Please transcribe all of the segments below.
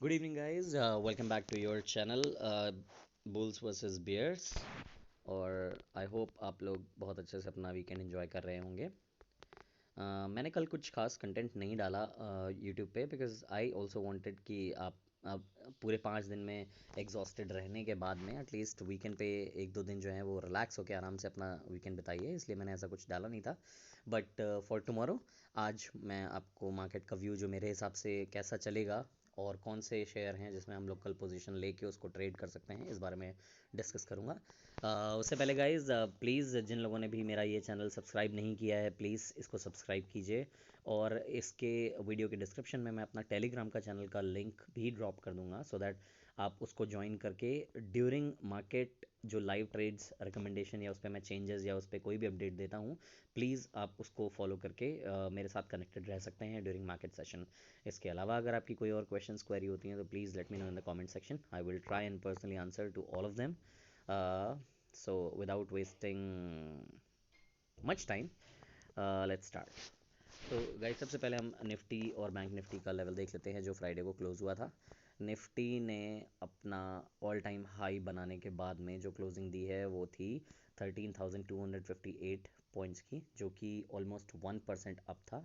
Good evening, guys. Welcome back to your channel, Bulls versus Bears. और I hope आप लोग बहुत अच्छे से अपना वीकेंड एंजॉय कर रहे होंगे। मैंने कल कुछ खास कंटेंट नहीं डाला यूट्यूब पे बिकॉज आई ऑल्सो वांटेड कि आप पूरे 5 दिन में एग्जॉस्टेड रहने के बाद में एटलीस्ट वीकेंड पे 1-2 दिन जो है वो रिलैक्स होकर आराम से अपना वीकेंड बिताइए, इसलिए मैंने ऐसा कुछ डाला नहीं था। बट फॉर टुमारो आज मैं आपको मार्केट का व्यू जो मेरे हिसाब से कैसा चलेगा और कौन से शेयर हैं जिसमें हम लोग कल पोजीशन लेके उसको ट्रेड कर सकते हैं, इस बारे में डिस्कस करूँगा। उससे पहले गाइज प्लीज़ जिन लोगों ने भी मेरा ये चैनल सब्सक्राइब नहीं किया है प्लीज़ इसको सब्सक्राइब कीजिए। और इसके वीडियो के डिस्क्रिप्शन में मैं अपना टेलीग्राम का चैनल का लिंक भी ड्रॉप कर दूंगा सो दैट आप उसको ज्वाइन करके ड्यूरिंग मार्केट जो लाइव ट्रेड्स रिकमेंडेशन या उस पर मैं चेंजेस या उस पर कोई भी अपडेट देता हूँ, प्लीज़ आप उसको फॉलो करके मेरे साथ कनेक्टेड रह सकते हैं ड्यूरिंग मार्केट सेशन। इसके अलावा अगर आपकी कोई और क्वेश्चंस क्वेरी होती हैं तो please let me know in the comment section. I will try and personally answer to all of them. So without wasting much time, let's start. तो गाइस सबसे पहले हम निफ्टी और बैंक निफ्टी का level देख लेते हैं जो फ्राइडे को क्लोज हुआ था। निफ्टी ने अपना ऑल टाइम हाई बनाने के बाद में जो क्लोजिंग दी है वो थी 13,258 पॉइंट्स की, जो कि ऑलमोस्ट 1% अप था।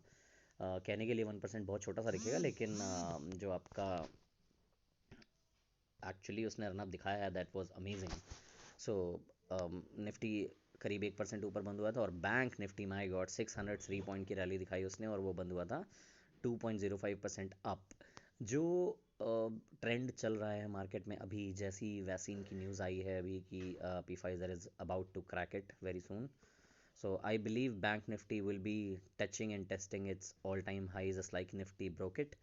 कहने के लिए 1% बहुत छोटा सा दिखेगा, लेकिन जो आपका एक्चुअली उसने रनअप दिखाया है that was amazing. So Nifty करीब 1% ऊपर बंद हुआ था और bank Nifty my God 603 point की रैली दिखाई उसने और वो बंद हुआ था 2.05% अप। जो ट्रेंड चल रहा है मार्केट में अभी, जैसी वैक्सीन की न्यूज़ आई है अभी कि Pfizer is about to crack it very soon, so I believe Bank Nifty will be touching and testing its all-time highs just like Nifty broke it.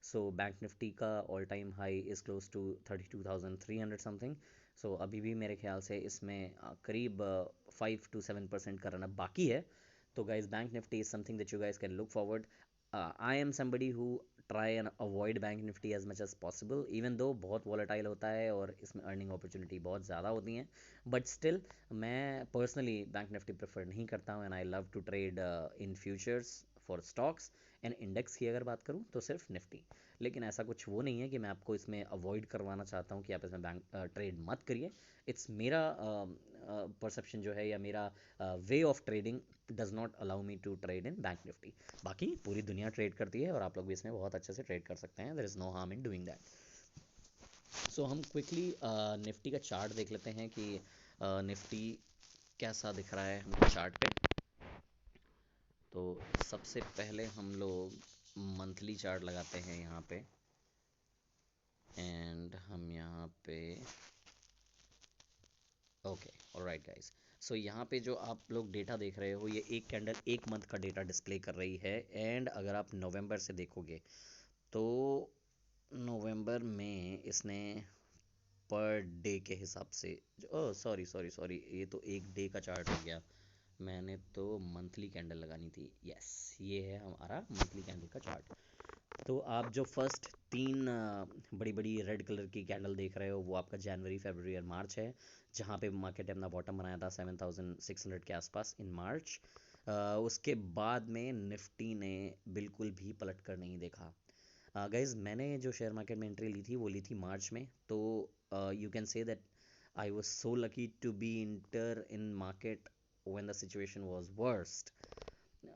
So Bank Nifty का all-time high is close to 32,300 something. So अभी भी मेरे ख्याल से इसमें करीब 5 to 7% का run up बाकी है। तो guys, Bank Nifty is something that you guys can look forward. I am somebody who try and avoid Bank Nifty as much as possible, even though बहुत volatile होता है और इसमें अर्निंग अपॉर्चुनिटी बहुत ज़्यादा होती हैं, बट स्टिल मैं पर्सनली बैंक निफ्टी प्रेफर नहीं करता हूँ and I love to trade in futures for stocks and index की अगर बात करूँ तो सिर्फ निफ्टी। लेकिन ऐसा कुछ वो नहीं है कि मैं आपको इसमें अवॉइड करवाना चाहता हूँ कि आप इसमें बैंक ट्रेड मत करिए। इट्स मेरा परसेप्शन जो है या मेरा way of trading does not allow me to trade in bank Nifty. बाकी पूरी दुनिया ट्रेड करती है और आप लोग भी इसमें बहुत अच्छे से ट्रेड कर सकते हैं, there is no harm in doing that. So हम क्विकली निफ्टी का चार्ट देख लेते हैं कि निफ्टी कैसा दिख रहा है हमको चार्ट पे। तो सबसे पहले हम लोग मंथली चार्ट लगाते हैं यहाँ पे एंड हम यहाँ पे ओके ऑलराइट गाइस। सो यहाँ पे जो आप लोग डेटा देख रहे हो ये एक कैंडल एक मंथ का डेटा डिस्प्ले कर रही है। एंड अगर आप नवंबर से देखोगे तो नवंबर में इसने पर डे के हिसाब से, ओह सॉरी सॉरी सॉरी, ये तो एक डे का चार्ट हो गया, मैंने तो मंथली कैंडल लगानी थी। यस, ये है हमारा मंथली कैंडल का चार्ट। तो आप जो फर्स्ट 3 बड़ी बड़ी रेड कलर की कैंडल देख रहे हो वो आपका जनवरी फरवरी और मार्च है, जहाँ पे मार्केट ने अपना बॉटम बनाया था 7,600 के आसपास इन मार्च। उसके बाद में निफ्टी ने बिल्कुल भी पलट कर नहीं देखा। गाइज मैंने जो शेयर मार्केट में एंट्री ली थी वो ली थी मार्च में, तो you can say that I was so lucky to be enter in market when the situation was worst.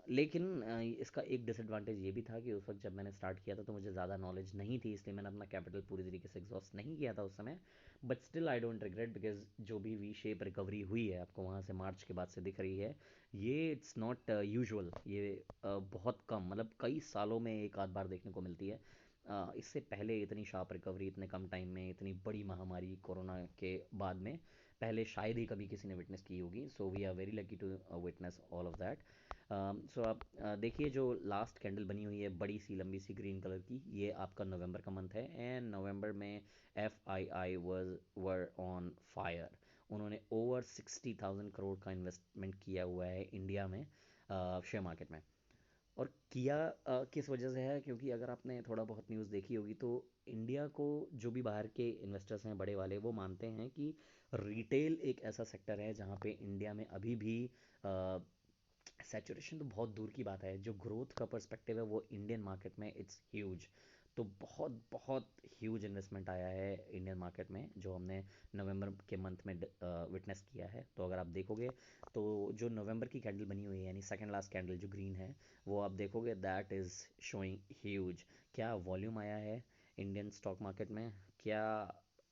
लेकिन इसका एक डिसएडवांटेज ये भी था कि उस वक्त जब मैंने स्टार्ट किया था तो मुझे ज़्यादा नॉलेज नहीं थी, इसलिए मैंने अपना कैपिटल पूरी तरीके से एग्जॉस्ट नहीं किया था उस समय। But still I don't regret because जो भी वी शेप रिकवरी हुई है आपको वहाँ से मार्च के बाद से दिख रही है, ये इट्स नॉट यूजुअल। ये बहुत कम, मतलब कई सालों में एक आध बार देखने को मिलती है। इससे पहले इतनी शार्प रिकवरी इतने कम टाइम में, इतनी बड़ी महामारी कोरोना के बाद में पहले शायद ही कभी किसी ने विटनेस की होगी। So we are very lucky to witness all of that. So आप देखिए जो लास्ट कैंडल बनी हुई है बड़ी सी लंबी सी ग्रीन कलर की, ये आपका नवंबर का मंथ है एंड नवंबर में FII वर ऑन फायर। उन्होंने ओवर 60,000 करोड़ का इन्वेस्टमेंट किया हुआ है इंडिया में शेयर मार्केट में। और किया किस वजह से है, क्योंकि अगर आपने थोड़ा बहुत न्यूज़ देखी होगी तो इंडिया को जो भी बाहर के इन्वेस्टर्स हैं बड़े वाले वो मानते हैं कि रिटेल एक ऐसा सेक्टर है जहाँ पे इंडिया में अभी भी सैचुरेशन तो बहुत दूर की बात है, जो ग्रोथ का पर्सपेक्टिव है वो इंडियन मार्केट में इट्स ह्यूज। तो बहुत बहुत ह्यूज इन्वेस्टमेंट आया है इंडियन मार्केट में, जो हमने नवंबर के मंथ में विटनेस किया है। तो अगर आप देखोगे तो जो नवंबर की कैंडल बनी हुई है, यानी सेकंड लास्ट कैंडल जो ग्रीन है, वो आप देखोगे दैट इज़ शोइंग ह्यूज। क्या वॉल्यूम आया है इंडियन स्टॉक मार्केट में, क्या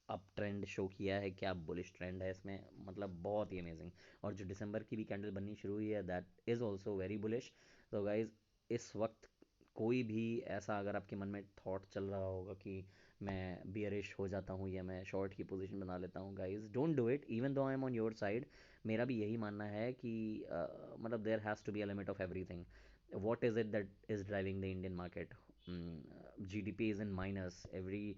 अप ट्रेंड शो किया है, क्या बुलिश ट्रेंड है इसमें, मतलब बहुत ही अमेजिंग। और जो दिसंबर की भी कैंडल बननी शुरू हुई है that is also very bullish. तो गाइज इस वक्त कोई भी ऐसा अगर आपके मन में थॉट चल रहा होगा कि मैं बियरिश हो जाता हूँ या मैं शॉर्ट की पोजीशन बना लेता हूँ, guys don't do it even though I am on your side. मेरा भी यही मानना है कि मतलब there has to be a limit of everything. what is it that is driving the Indian market? GDP is in minus. Every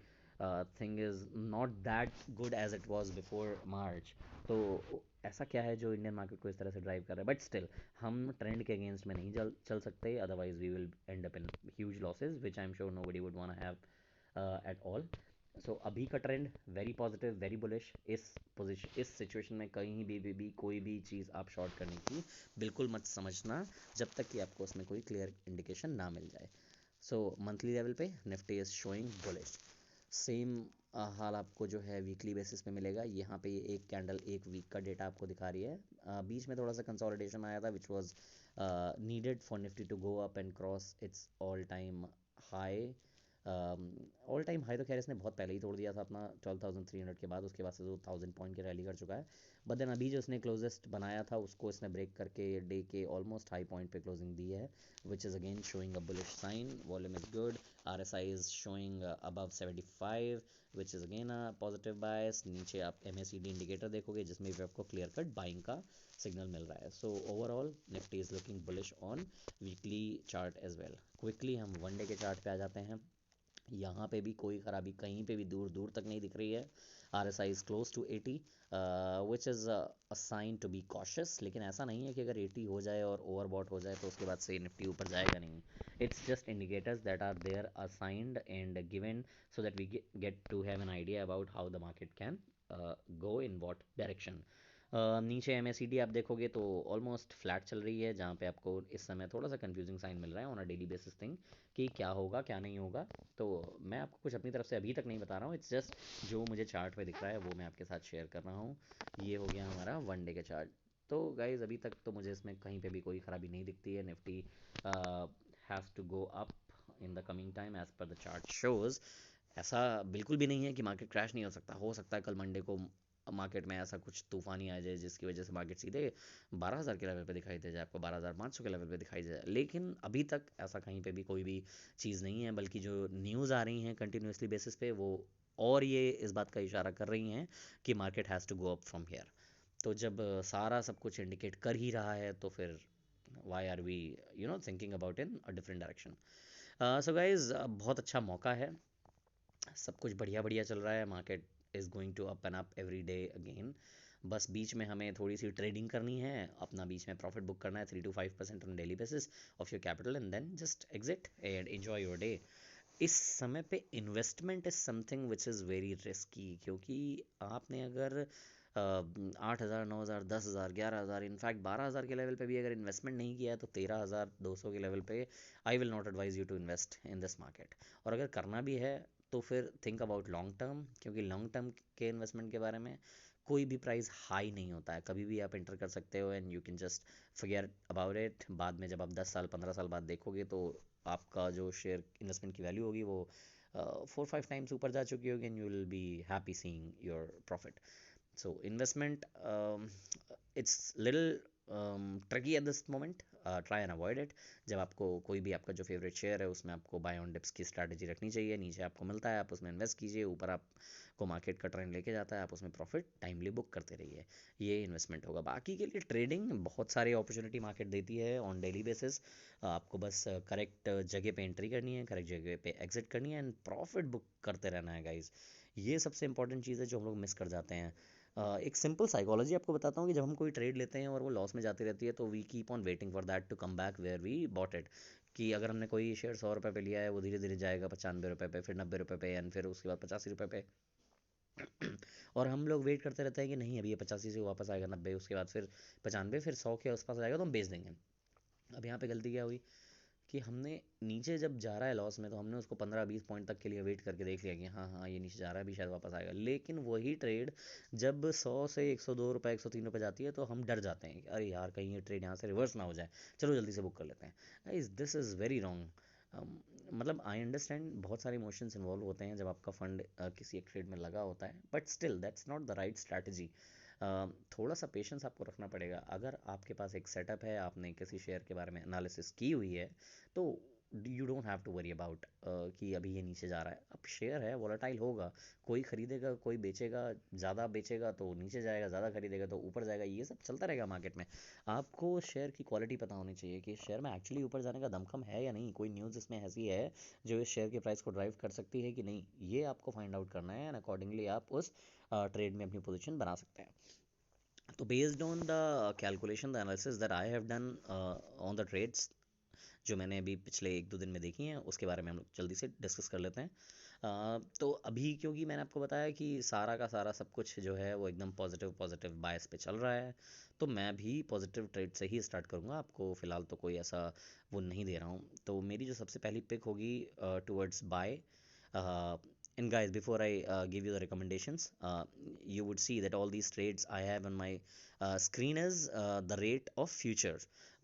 thing is not that good as it was before March. तो ऐसा क्या है जो Indian market को इस तरह से drive कर रहा है? बट स्टिल हम ट्रेंड के अगेंस्ट में नहीं चल सकते, otherwise we will end up in huge losses which I am sure nobody would want have at all. So अभी का trend very positive, very bullish. इस सिचुएशन में कहीं भी कोई भी चीज़ आप शॉर्ट करने की बिल्कुल मत समझना जब तक कि आपको उसमें कोई क्लियर इंडिकेशन ना मिल जाए। सो मंथली लेवल पे Nifty is showing bullish. Same हाल आपको जो है वीकली बेसिस पे मिलेगा। यहाँ पे ये एक कैंडल एक वीक का डेटा आपको दिखा रही है। बीच में थोड़ा सा कंसोलिडेशन आया था which was needed for Nifty to go up and cross its all time high. All time high तो खैर इसने बहुत पहले ही तोड़ दिया था अपना 12,300 के बाद, उसके बाद से तो 1000 पॉइंट की रैली कर चुका है। बट देन अभी जो इसने क्लोजेस्ट बनाया था उसको इसने ब्रेक करके डे के ऑलमोस्ट हाई पॉइंट पे क्लोजिंग दी है, which is again showing a bullish sign. Volume is good, RSI is showing above 75 which is again a positive bias. नीचे आप MACD इंडिकेटर देखोगे जिसमें भी आपको क्लियर कट बाइंग का सिग्नल मिल रहा है। So overall Nifty is looking bullish on weekly chart as well. Quickly हम वन डे के चार्ट पे आ जाते हैं। यहाँ पे भी कोई ख़राबी कहीं पे भी दूर दूर तक नहीं दिख रही है। RSI is close to 80 which is a sign to be cautious. लेकिन ऐसा नहीं है कि अगर 80 हो जाए और ओवरबॉट हो जाए तो उसके बाद से निफ्टी ऊपर जाएगा नहीं। It's just indicators that are there assigned and given so that we get to have an idea about how the market can go in what direction. नीचे MACD आप देखोगे तो ऑलमोस्ट फ्लैट चल रही है, जहाँ पे आपको इस समय थोड़ा सा कंफ्यूजिंग साइन मिल रहा है on a daily basis thing कि क्या होगा क्या नहीं होगा। तो मैं आपको कुछ अपनी तरफ से अभी तक नहीं बता रहा हूँ, इट्स जस्ट जो मुझे चार्ट पे दिख रहा है वो मैं आपके साथ शेयर कर रहा हूँ। ये हो गया हमारा वन डे का चार्ट। तो गाइज़ अभी तक तो मुझे इसमें कहीं पे भी कोई ख़राबी नहीं दिखती है। Nifty has to go up in the coming time as per the chart shows. ऐसा बिल्कुल भी नहीं है कि मार्केट क्रैश नहीं हो सकता है कल मंडे को मार्केट में ऐसा कुछ तूफानी आ जाए जिसकी वजह से मार्केट सीधे 12,000 के लेवल पे दिखाई दे जाए, आपको 12,500 के लेवल पे दिखाई दे जाए। लेकिन अभी तक ऐसा कहीं पे भी कोई भी चीज़ नहीं है, बल्कि जो न्यूज़ आ रही हैं कंटिन्यूसली बेसिस पे वो और ये इस बात का इशारा कर रही हैं कि market has to go up from here. तो जब सारा सब कुछ इंडिकेट कर ही रहा है तो फिर why are we thinking about in a different direction. So guys बहुत अच्छा मौका है, सब कुछ बढ़िया बढ़िया चल रहा है। Market is going to up and up every day again. बस बीच में हमें थोड़ी सी ट्रेडिंग करनी है, अपना बीच में प्रॉफिट बुक करना है 3 to 5% on daily basis of your capital and then just exit and enjoy your day. इस समय पे investment is something which is very risky, क्योंकि आपने अगर 8,000 9,000 10,000 11,000 इनफैक्ट 12,000 के लेवल पे भी अगर इन्वेस्टमेंट नहीं किया है तो 13,200 के लेवल पे I will not advise you to invest in this market. और अगर करना भी है तो फिर थिंक अबाउट लॉन्ग टर्म, क्योंकि लॉन्ग टर्म के इन्वेस्टमेंट के बारे में कोई भी प्राइस हाई नहीं होता है, कभी भी आप एंटर कर सकते हो and you can just forget about it. बाद में जब आप 10 साल 15 साल बाद देखोगे तो आपका जो शेयर इन्वेस्टमेंट की वैल्यू होगी वो 4-5 टाइम्स ऊपर जा चुकी होगी and you will be happy seeing your profit. So investment, it's little tricky at this moment. Try and avoid it. जब आपको कोई भी आपका जो फेवरेट शेयर है उसमें आपको बाय ऑन डिप्स की स्ट्रैटेजी रखनी चाहिए। नीचे आपको मिलता है आप उसमें इन्वेस्ट कीजिए, ऊपर आपको मार्केट का ट्रेंड लेके जाता है, आप उसमें प्रॉफिट टाइमली बुक करते रहिए। ये इन्वेस्टमेंट होगा। बाकी के लिए ट्रेडिंग बहुत सारी अपॉर्चुनिटी मार्केट देती है ऑन डेली बेसिस। आपको बस करेक्ट जगह पे एंट्री करनी है, करेक्ट जगह पे एग्जिट करनी है एंड प्रॉफिट बुक करते रहना है गाइज। ये सबसे इंपॉर्टेंट चीज़ है जो हम लोग मिस कर जाते हैं। एक सिंपल साइकोलॉजी आपको बताता हूँ कि जब हम कोई ट्रेड लेते हैं और वो लॉस में जाती रहती है तो we keep on waiting for that to come back where we bought it. कि अगर हमने कोई शेयर 100 रुपये पे लिया है वो धीरे धीरे जाएगा 95 रुपये पे, फिर 90 रुपये पे एंड फिर उसके बाद 85 रुपये पे। और हम लोग वेट करते रहते हैं कि नहीं अभी ये 85 से वापस आएगा 90, उसके बाद फिर 95, फिर 100 के आसपास आएगा तो हम बेच देंगे। अब यहाँ पे गलती क्या हुई कि हमने नीचे जब जा रहा है लॉस में तो हमने उसको 15-20 पॉइंट तक के लिए वेट करके देख लिया कि हाँ हाँ ये नीचे जा रहा है, अभी शायद वापस आएगा। लेकिन वही ट्रेड जब 100 से 102 रुपये 103 रुपये जाती है तो हम डर जाते हैं कि अरे यार कहीं ये ट्रेड यहाँ से रिवर्स ना हो जाए, चलो जल्दी से बुक कर लेते हैं। Is this is very wrong. मतलब आई अंडरस्टैंड बहुत सारे इमोशंस इन्वॉल्व होते हैं जब आपका फंड किसी एक ट्रेड में लगा होता है, but still that's not the right strategy. थोड़ा सा पेशेंस आपको रखना पड़ेगा। अगर आपके पास एक सेटअप है, आपने किसी शेयर के बारे में एनालिसिस की हुई है, तो you don't have to worry about कि अभी ये नीचे जा रहा है। अब शेयर है, वॉलेटाइल होगा, कोई खरीदेगा कोई बेचेगा, ज़्यादा बेचेगा तो नीचे जाएगा, ज़्यादा खरीदेगा तो ऊपर जाएगा, ये सब चलता रहेगा मार्केट में। आपको शेयर की क्वालिटी पता होनी चाहिए कि शेयर में एक्चुअली ऊपर जाने का दमखम है या नहीं, कोई न्यूज़ इसमें ऐसी है जो इस शेयर के प्राइस को ड्राइव कर सकती है कि नहीं, ये आपको फाइंड आउट करना है एंड अकॉर्डिंगली आप उस ट्रेड में अपनी पोजीशन बना सकते हैं। तो based on the calculation the analysis that I have done on the trades जो मैंने अभी पिछले 1-2 दिन में देखी हैं, उसके बारे में हम लोग जल्दी से डिस्कस कर लेते हैं। तो अभी क्योंकि मैंने आपको बताया कि सारा का सारा सब कुछ जो है वो एकदम पॉजिटिव पॉजिटिव बायस पे चल रहा है, तो मैं भी पॉजिटिव ट्रेड से ही स्टार्ट करूँगा। आपको फ़िलहाल तो कोई ऐसा वो नहीं दे रहा हूँ। तो मेरी जो सबसे पहली पिक होगी towards buy. And guys, before I give you the recommendations, you would see that all these trades I have on my screen is the rate of future,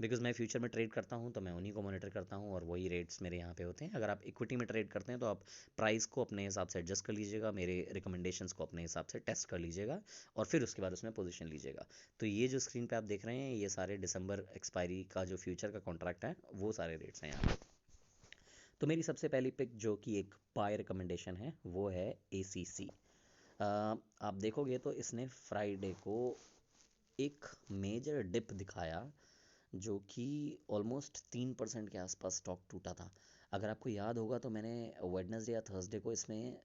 because मैं फ्यूचर में ट्रेड करता हूँ तो मैं उन्हीं को monitor करता हूँ और वही रेट्स मेरे यहाँ पे होते हैं। अगर आप इक्विटी में ट्रेड करते हैं तो आप प्राइस को अपने हिसाब से एडजस्ट कर लीजिएगा, मेरे रिकमेंडेशंस को अपने हिसाब से टेस्ट कर लीजिएगा और फिर उसके बाद उसमें पोजीशन लीजिएगा। तो ये जो स्क्रीन पे आप देख रहे हैं ये सारे दिसंबर एक्सपायरी का जो फ्यूचर का कॉन्ट्रैक्ट है वो सारे रेट्स हैं यहाँ पे। तो मेरी सबसे पहली पिक जो कि एक बाय रिकमेंडेशन है वो है ACC। आप देखोगे तो इसने फ्राइडे को एक मेजर डिप दिखाया जो कि ऑलमोस्ट 3% के आसपास स्टॉक टूटा था। अगर आपको याद होगा तो मैंने वेडनेसडे या थर्सडे को इसमें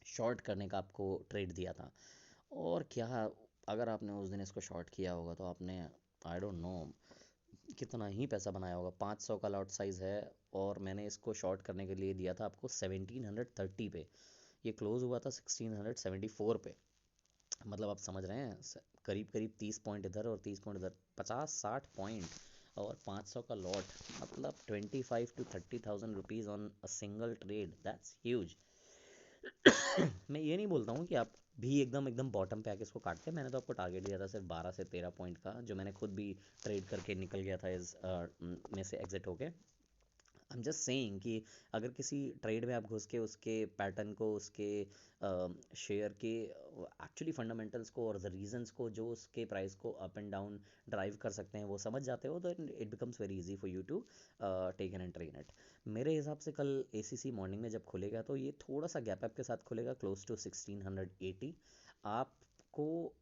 शॉर्ट करने का आपको ट्रेड दिया था। और क्या, अगर आपने उस दिन इसको शॉर्ट किया होगा तो आपने आई डोंट नो कितना ही पैसा बनाया होगा। 500 का लॉट साइज़ है और मैंने इसको शॉर्ट करने के लिए दिया था आपको 1730 पे। ये क्लोज़ हुआ था 1674 पे। मतलब आप समझ रहे हैं, करीब करीब 30 पॉइंट इधर और 30 पॉइंट इधर, 50-60 पॉइंट और 500 का लॉट, मतलब 25 to 30,000 rupees on a single trade, that's huge. मैं ये नहीं बोलता हूँ कि आप भी एकदम एकदम बॉटम पे आके इसको काटते हैं। मैंने तो आपको टारगेट दिया था सिर्फ 12 से 13 पॉइंट का, जो मैंने खुद भी ट्रेड करके निकल गया था इस में से एग्जिट होके। आई एम जस्ट सेइंग कि अगर किसी ट्रेड में आप घुस के उसके पैटर्न को, उसके शेयर के एक्चुअली फंडामेंटल्स को और द रीजंस को जो उसके प्राइस को अप एंड डाउन ड्राइव कर सकते हैं वो समझ जाते हो, तो it becomes very easy for you to take an end train it. मेरे हिसाब से कल ACC मॉर्निंग में जब खुलेगा तो ये थोड़ा सा गैप अप के साथ खुलेगा क्लोज टू 1680। आपको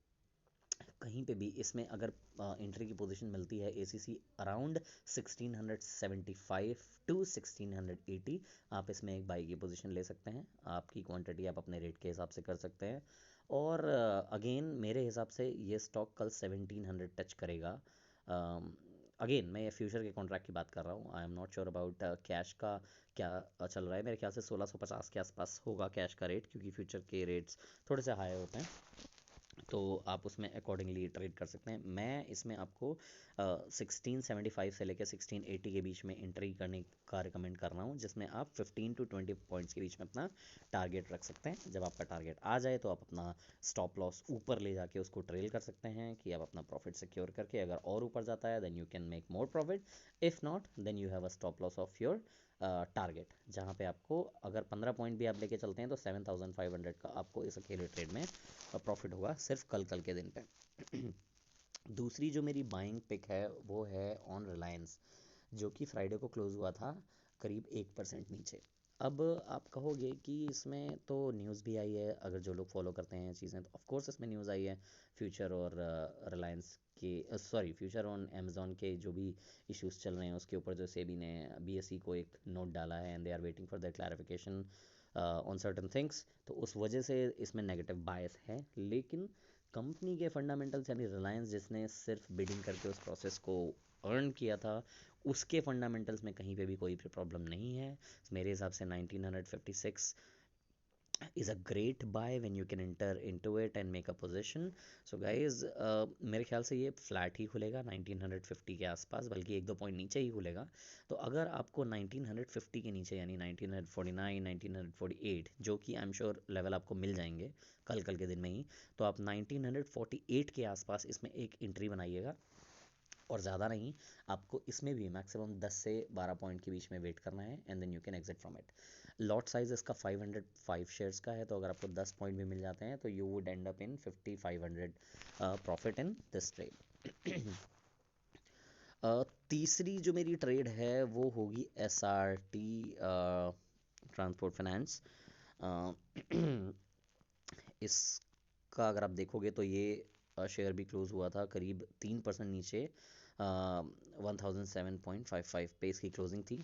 कहीं पे भी इसमें अगर एंट्री की पोजीशन मिलती है ACC अराउंड 1675 टू 1680, आप इसमें एक बाई की पोजीशन ले सकते हैं। आपकी क्वांटिटी आप अपने रेट के हिसाब से कर सकते हैं। और अगेन मेरे हिसाब से ये स्टॉक कल 1700 टच करेगा। अगेन मैं ये फ्यूचर के कॉन्ट्रैक्ट की बात कर रहा हूँ। I am not sure about cash का क्या चल रहा है। मेरे ख्याल से 1650 के आसपास होगा कैश का रेट, क्योंकि फ्यूचर के रेट्स थोड़े से हाई होते हैं, तो आप उसमें अकॉर्डिंगली ट्रेड कर सकते हैं। मैं इसमें आपको 1675 से लेकर 1680 के बीच में एंट्री करने का रिकमेंड कर रहा हूँ, जिसमें आप 15 to 20 पॉइंट्स के बीच में अपना टारगेट रख सकते हैं। जब आपका टारगेट आ जाए तो आप अपना स्टॉप लॉस ऊपर ले जाके उसको ट्रेल कर सकते हैं कि आप अपना प्रॉफिट सिक्योर करके, अगर और ऊपर जाता है then you can make more profit, if not then you have a stop loss of your target, जहाँ पे आपको अगर 15 पॉइंट भी आप लेके चलते हैं तो 7500 का आपको इस अकेले ट्रेड में प्रॉफिट होगा सिर्फ कल कल के दिन पे। दूसरी जो मेरी बाइंग पिक है वो है ऑन रिलायंस, जो कि फ्राइडे को क्लोज हुआ था करीब 1% नीचे। अब आप कहोगे कि इसमें तो न्यूज़ भी आई है, अगर जो लोग फॉलो करते हैं चीज़ें तो ऑफ कोर्स इसमें न्यूज़ आई है फ्यूचर और रिलायंस के, सॉरी फ्यूचर ऑन अमेज़ॉन के जो भी इश्यूज चल रहे हैं उसके ऊपर जो सेबी ने BSE को एक नोट डाला है and they are waiting for the clarification on certain things, तो उस वजह से इसमें नेगेटिव बायस है। लेकिन कंपनी के फंडामेंटल्स, यानी रिलायंस जिसने सिर्फ बिडिंग करके उस प्रोसेस को अर्न किया था, उसके फंडामेंटल्स में कहीं पे भी कोई प्रॉब्लम नहीं है। मेरे हिसाब से 1956 is a great buy when you can enter into it and make a position. So guys, मेरे ख्याल से ये फ्लैट ही खुलेगा 1950 के आसपास, बल्कि एक दो पॉइंट नीचे ही खुलेगा। तो अगर आपको 1950 के नीचे यानी 1949 1948 जो कि आई एम श्योर लेवल आपको मिल जाएंगे कल कल के दिन में ही, तो आप 1948 के आसपास इसमें एक एंट्री बनाइएगा। और ज़्यादा नहीं, आपको इसमें भी मैक्सिमम 10 से 12 पॉइंट के बीच में वेट करना है and then you can exit from it. Lot size इसका 505 शेयर्स का है, तो अगर आपको 10 पॉइंट भी मिल जाते हैं तो you would and up in 5500 profit in this trade. तीसरी जो मेरी ट्रेड है वो होगी SRT ट्रांसपोर्ट फाइनेंस। इसका अगर आप देखोगे तो ये शेयर भी क्लोज हुआ था करीब 3% नीचे, 1007.55 पे इसकी क्लोजिंग थी।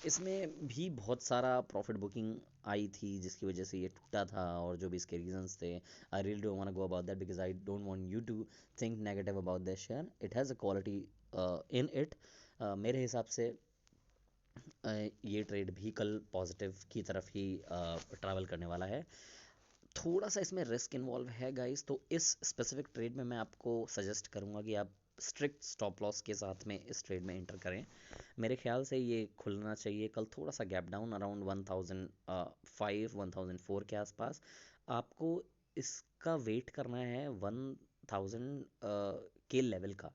इसमें भी बहुत सारा प्रॉफिट बुकिंग आई थी जिसकी वजह से ये टूटा था, और जो भी इसके रीजंस थे, I really don't want to go about that because I don't want you to think negative about this share. It has a quality in it. मेरे हिसाब से ये ट्रेड भी कल पॉजिटिव की तरफ ही ट्रैवल करने वाला है। थोड़ा सा इसमें रिस्क इन्वॉल्व है गाइस, तो इस स्पेसिफिक ट्रेड में मैं आपको सजेस्ट करूंगा कि आप स्ट्रिक्ट स्टॉप लॉस के साथ में इस ट्रेड में एंटर करें। मेरे ख्याल से ये खुलना चाहिए कल थोड़ा सा गैप डाउन अराउंड 1005 1004 के आसपास। आपको इसका वेट करना है 1000 के लेवल का।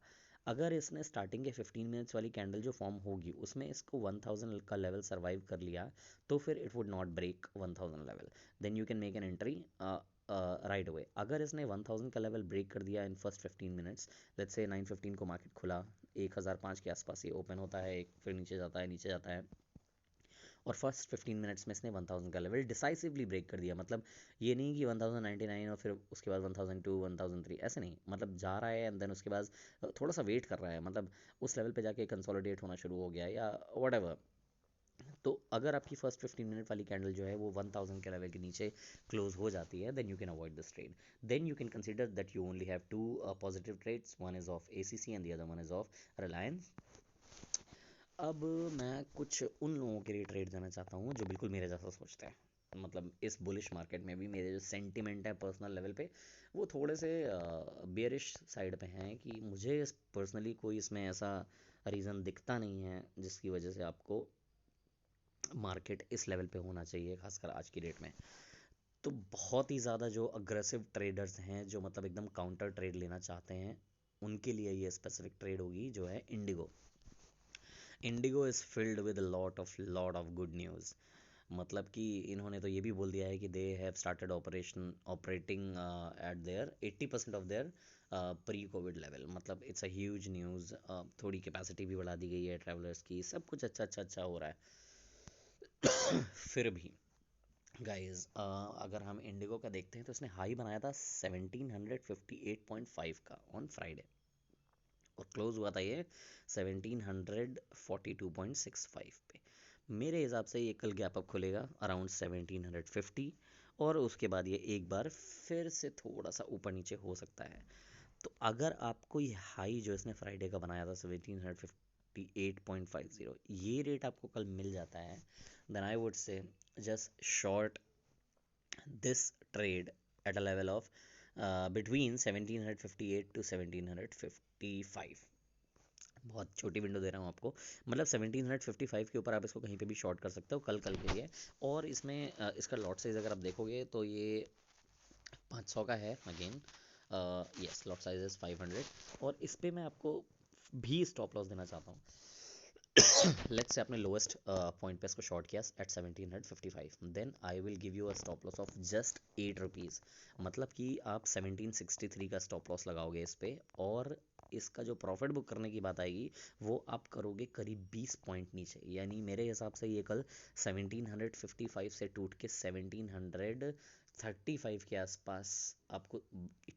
अगर इसने स्टार्टिंग के 15 मिनट्स वाली कैंडल जो फॉर्म होगी उसमें इसको 1000 का लेवल सर्वाइव कर लिया, तो फिर it would not break 1000 level, then you can make an entry right away. अगर इसने 1000 का लेवल ब्रेक कर दिया in first 15 minutes, let's say 9:15 को मार्केट खुला, 1005 के आसपास ये ओपन होता है, एक फिर नीचे जाता है नीचे जाता है, और फर्स्ट 15 मिनट्स में इसने 1000 का लेवल डिसाइसिवली ब्रेक कर दिया। मतलब ये नहीं कि 1099 और फिर उसके बाद 1002 1003, ऐसे नहीं, मतलब जा रहा है एंड देन उसके बाद थोड़ा सा वेट कर रहा है, मतलब उस लेवल पे जाके कंसोलिडेट होना शुरू हो गया या व्हाटएवर। तो अगर आपकी फर्स्ट 15 मिनट वाली कैंडल जो है वो 1000 के लेवल के नीचे क्लोज हो जाती है, then you can avoid this trade. Then you can consider that you only have two positive trades, one is of ACC and the other one is of Reliance. अब मैं कुछ उन लोगों के लिए ट्रेड देना चाहता हूँ जो बिल्कुल मेरे जैसा सोचते हैं। मतलब इस बुलिश मार्केट में भी मेरे जो सेंटिमेंट है पर्सनल लेवल पे वो थोड़े से बेयरिश साइड पे हैं, कि मुझे पर्सनली कोई इसमें ऐसा रीज़न दिखता नहीं है जिसकी वजह से आपको मार्केट इस लेवल पे होना चाहिए, खासकर आज की डेट में। तो बहुत ही ज़्यादा जो अग्रेसिव ट्रेडर्स हैं, जो मतलब एकदम काउंटर ट्रेड लेना चाहते हैं, उनके लिए ये स्पेसिफिक ट्रेड होगी जो है Indigo. Indigo is filled with lot of good news. मतलब कि इन्होंने तो ये भी बोल दिया है कि they have started operating eight there 80% of their pre Covid level. मतलब इट्स अ ह्यूज न्यूज़। थोड़ी कैपेसिटी भी बढ़ा दी गई है ट्रैवलर्स की, सब कुछ अच्छा अच्छा अच्छा हो रहा है। फिर भी गाइस, अगर हम इंडिगो का देखते हैं तो इसने हाई बनाया था 1758.5 का ऑन फ्राइडे, और क्लोज हुआ था ये 1742.65 पे। मेरे हिसाब से ये कल गैप अप खुलेगा अराउंड 1750, और उसके बाद ये एक बार फिर से थोड़ा सा ऊपर नीचे हो सकता है। तो अगर आपको ये हाई जो इसने फ्राइडे का बनाया था 1758.50, ये रेट आपको कल मिल जाता है, then I would say just short this trade at a level of between 1758 to 1755। बहुत छोटी विंडो दे रहा हूँ आपको, मतलब 1755 के ऊपर आप इसको कहीं पे भी शॉर्ट कर सकते हो कल कल के लिए। और इसमें इसका लॉट साइज़ अगर आप देखोगे तो ये 500 का है again. Yes, lot size is 500, और इस पे मैं आपको भी स्टॉप लॉस देना चाहता हूँ। लेट्स से आपने लोएस्ट पॉइंट पे इसको शॉर्ट किया at 1755, then I will give you a stop loss of just 8 rupees. मतलब कि आप 1763 का स्टॉप लॉस लगाओगे इस पे, और इसका जो प्रॉफिट बुक करने की बात आएगी वो आप करोगे करीब 20 पॉइंट नीचे। यानी मेरे हिसाब से ये कल 1755 से टूट के 1735 के आसपास आपको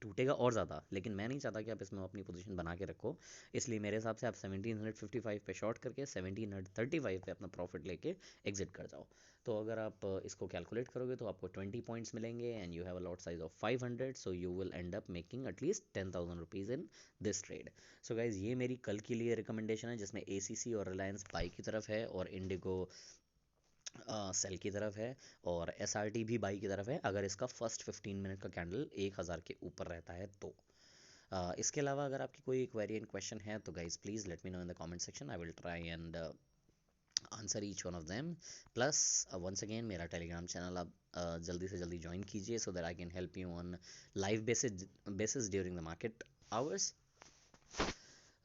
टूटेगा और ज़्यादा, लेकिन मैं नहीं चाहता कि आप इसमें अपनी पोजीशन बना के रखो। इसलिए मेरे हिसाब से आप 1755 पे शॉर्ट करके 1735 पे अपना प्रॉफिट लेके एग्जिट कर जाओ। तो अगर आप इसको कैलकुलेट करोगे तो आपको 20 पॉइंट्स मिलेंगे and you have a lot size of 500, so you will end up making at least 10,000 rupees in this trade. So guys, ये मेरी कल के लिए रिकमेंडेशन है जिसमें ACC और रिलायंस बाई की तरफ है और इंडिगो सेल की तरफ है, और SRT भी बाई की तरफ है अगर इसका फर्स्ट 15 मिनट का कैंडल 1000 के ऊपर रहता है तो। इसके अलावा अगर आपकी कोई क्वेरी एंड क्वेश्चन है तो guys please let me know in the comment section, I will try and answer each one of them. Plus once again मेरा टेलीग्राम चैनल आप जल्दी से जल्दी ज्वाइन कीजिए, so that I can help you on live basis during the market hours.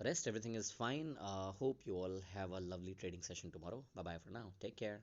Rest everything is fine. Hope you all have a lovely trading session tomorrow. Bye bye for now. Take care.